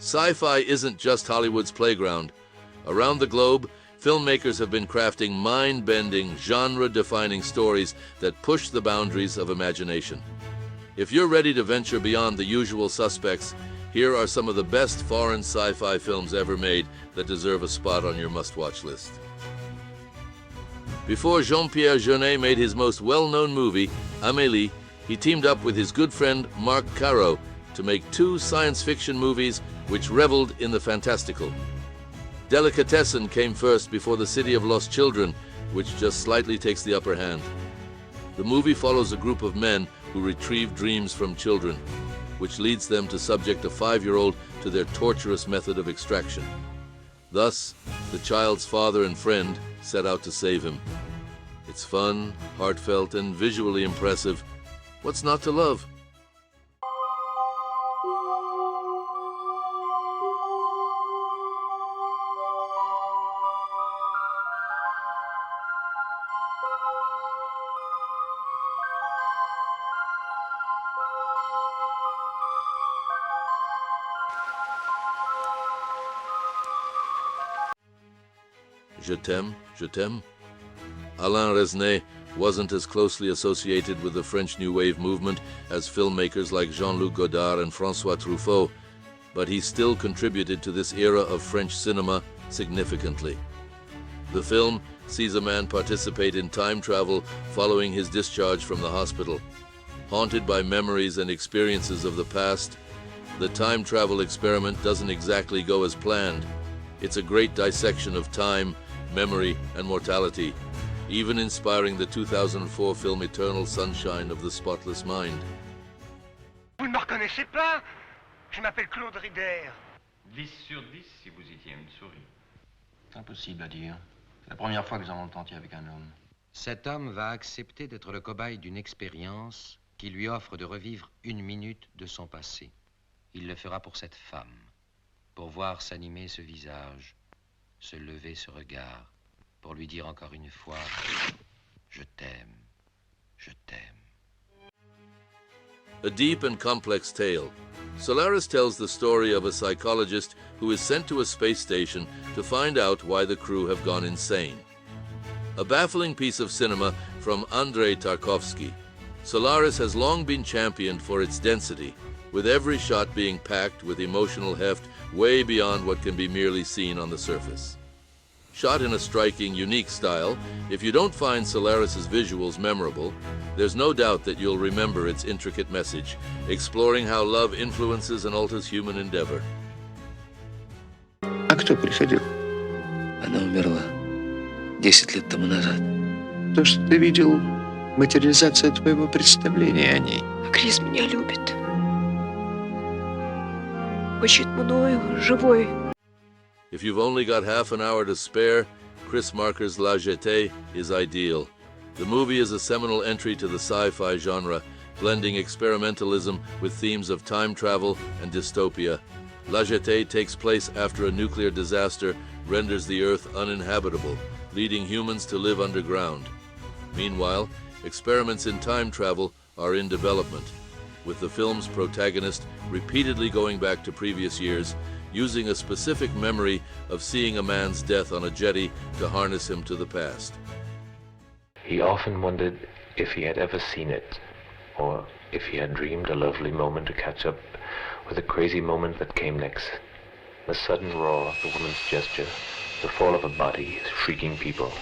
Sci-fi isn't just Hollywood's playground. Around the globe, filmmakers have been crafting mind-bending, genre-defining stories that push the boundaries of imagination. If you're ready to venture beyond the usual suspects, here are some of the best foreign sci-fi films ever made that deserve a spot on your must-watch list. Before Jean-Pierre Jeunet made his most well-known movie, Amélie, he teamed up with his good friend Marc Caro to make two science fiction movies which reveled in the fantastical. Delicatessen came first before The City of Lost Children, which just slightly takes the upper hand. The movie follows a group of men who retrieve dreams from children, which leads them to subject a 5-year-old to their torturous method of extraction. Thus, the child's father and friend set out to save him. It's fun, heartfelt, and visually impressive. What's not to love? Je t'aime, je t'aime. Alain Resnais wasn't as closely associated with the French New Wave movement as filmmakers like Jean-Luc Godard and François Truffaut, but he still contributed to this era of French cinema significantly. The film sees a man participate in time travel following his discharge from the hospital. Haunted by memories and experiences of the past, the time travel experiment doesn't exactly go as planned. It's a great dissection of time, memory, and mortality, even inspiring the 2004 film Eternal Sunshine of the Spotless Mind. Vous ne me reconnaissez pas? Je m'appelle Claude Rider. 10 sur 10 si vous étiez une souris. C'est impossible à dire. C'est la première fois que j'en entends avec un homme. Cet homme va accepter d'être le cobaye d'une expérience qui lui offre de revivre 1 minute de son passé. Il le fera pour cette femme, pour voir s'animer ce visage, se lever ce regard, pour lui dire encore une fois « Je t'aime, je t'aime ». A deep and complex tale, Solaris tells the story of a psychologist who is sent to a space station to find out why the crew have gone insane. A baffling piece of cinema from Andrei Tarkovsky, Solaris has long been championed for its density, with every shot being packed with emotional heft way beyond what can be merely seen on the surface. Shot in a striking, unique style, if you don't find Solaris's visuals memorable, there's no doubt that you'll remember its intricate message, exploring how love influences and alters human endeavor. А кто приходил? Она умерла 10 лет тому назад. То, что ты видел, материализация твоего представления о ней. Крис меня любит. Хочет мною живой. If you've only got half an hour to spare, Chris Marker's La Jetée is ideal. The movie is a seminal entry to the sci-fi genre, blending experimentalism with themes of time travel and dystopia. La Jetée takes place after a nuclear disaster renders the Earth uninhabitable, leading humans to live underground. Meanwhile, experiments in time travel are in development, with the film's protagonist repeatedly going back to previous years, using a specific memory of seeing a man's death on a jetty to harness him to the past. He often wondered if he had ever seen it, or if he had dreamed a lovely moment to catch up with the crazy moment that came next. The sudden roar of the woman's gesture, the fall of a body, shrieking people.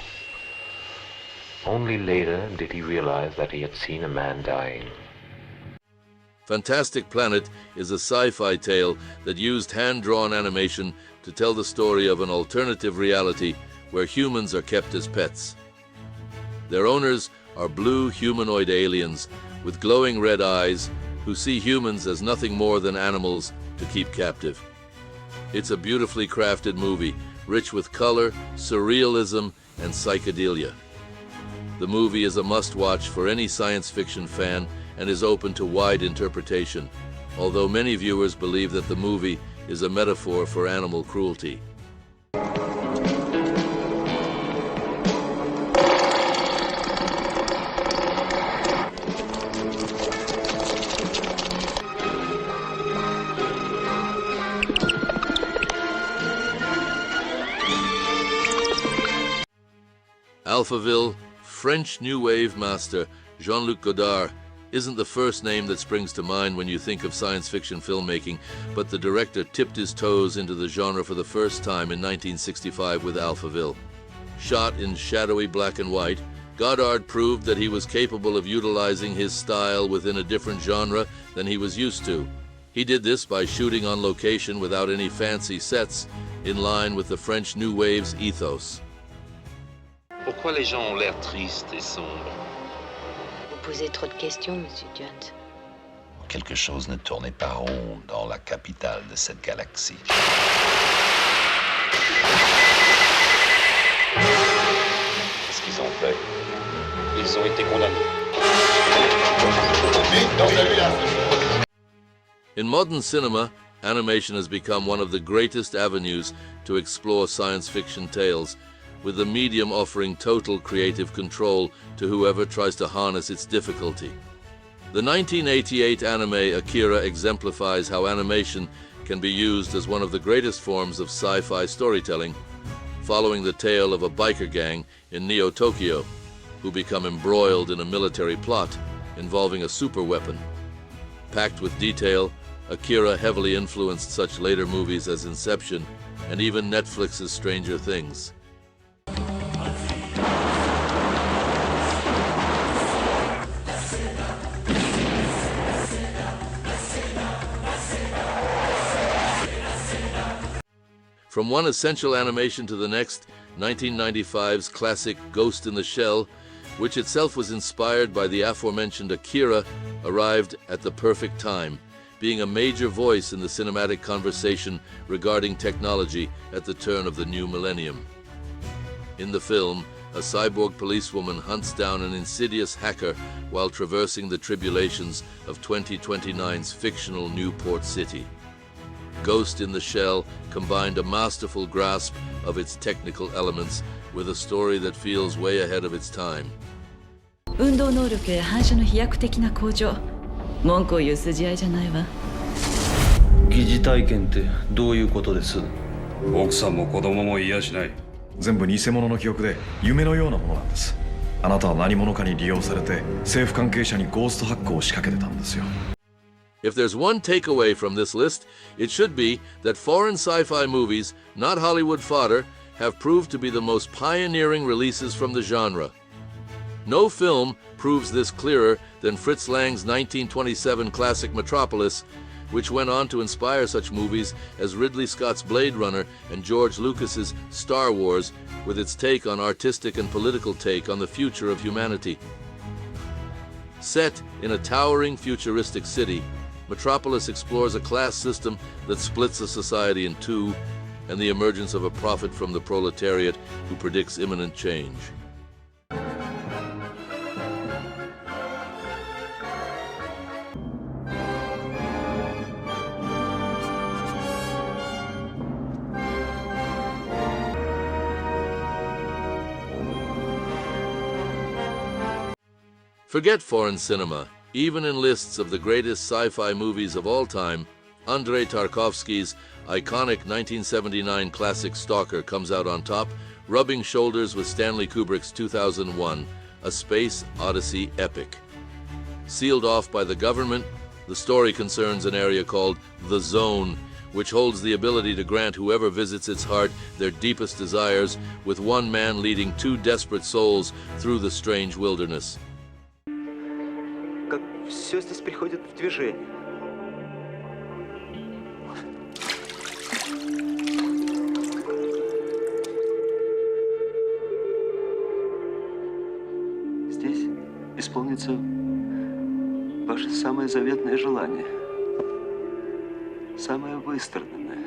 Only later did he realize that he had seen a man dying. Fantastic Planet is a sci-fi tale that used hand-drawn animation to tell the story of an alternative reality where humans are kept as pets. Their owners are blue humanoid aliens with glowing red eyes who see humans as nothing more than animals to keep captive. It's a beautifully crafted movie, rich with color, surrealism, and psychedelia. The movie is a must-watch for any science fiction fan and is open to wide interpretation, although many viewers believe that the movie is a metaphor for animal cruelty. Alphaville, French New Wave master Jean-Luc Godard isn't the first name that springs to mind when you think of science fiction filmmaking, but the director tipped his toes into the genre for the first time in 1965 with Alphaville. Shot in shadowy black and white, Godard proved that he was capable of utilizing his style within a different genre than he was used to. He did this by shooting on location without any fancy sets, in line with the French New Wave's ethos. Pourquoi les gens ont l'air tristes et sombres? Vous posez trop de questions, Monsieur Jones. Quelque chose ne tournait pas rond dans la capitale de cette galaxie. Qu'est-ce qu'ils ont fait? Ils ont été condamnés. In modern cinema, animation has become one of the greatest avenues to explore science fiction tales, with the medium offering total creative control to whoever tries to harness its difficulty. The 1988 anime Akira exemplifies how animation can be used as one of the greatest forms of sci-fi storytelling, following the tale of a biker gang in Neo-Tokyo who become embroiled in a military plot involving a superweapon. Packed with detail, Akira heavily influenced such later movies as Inception and even Netflix's Stranger Things. From one essential animation to the next, 1995's classic Ghost in the Shell, which itself was inspired by the aforementioned Akira, arrived at the perfect time, being a major voice in the cinematic conversation regarding technology at the turn of the new millennium. In the film, a cyborg policewoman hunts down an insidious hacker while traversing the tribulations of 2029's fictional Newport City. Ghost in the Shell combined a masterful grasp of its technical elements with a story that feels way ahead of its time. 運動能力や反射の飛躍的な向上、文句を言う筋合いじゃないわ。疑似体験ってどういうことです？奥さんも子供も癒しない。全部偽物の記憶で夢のようなものなんです。あなたは何者かに利用されて政府関係者にゴーストハックを仕掛けてたんですよ。If there's one takeaway from this list, it should be that foreign sci-fi movies, not Hollywood fodder, have proved to be the most pioneering releases from the genre. No film proves this clearer than Fritz Lang's 1927 classic Metropolis, which went on to inspire such movies as Ridley Scott's Blade Runner and George Lucas's Star Wars, with its take on artistic and political take on the future of humanity. Set in a towering futuristic city, Metropolis explores a class system that splits a society in two, and the emergence of a prophet from the proletariat who predicts imminent change. Forget foreign cinema. Even in lists of the greatest sci-fi movies of all time, Andrei Tarkovsky's iconic 1979 classic Stalker comes out on top, rubbing shoulders with Stanley Kubrick's 2001, A Space Odyssey epic. Sealed off by the government, the story concerns an area called The Zone, which holds the ability to grant whoever visits its heart their deepest desires, with one man leading two desperate souls through the strange wilderness. Как все здесь приходит в движение. Здесь исполнится ваше самое заветное желание, самое выстраданное.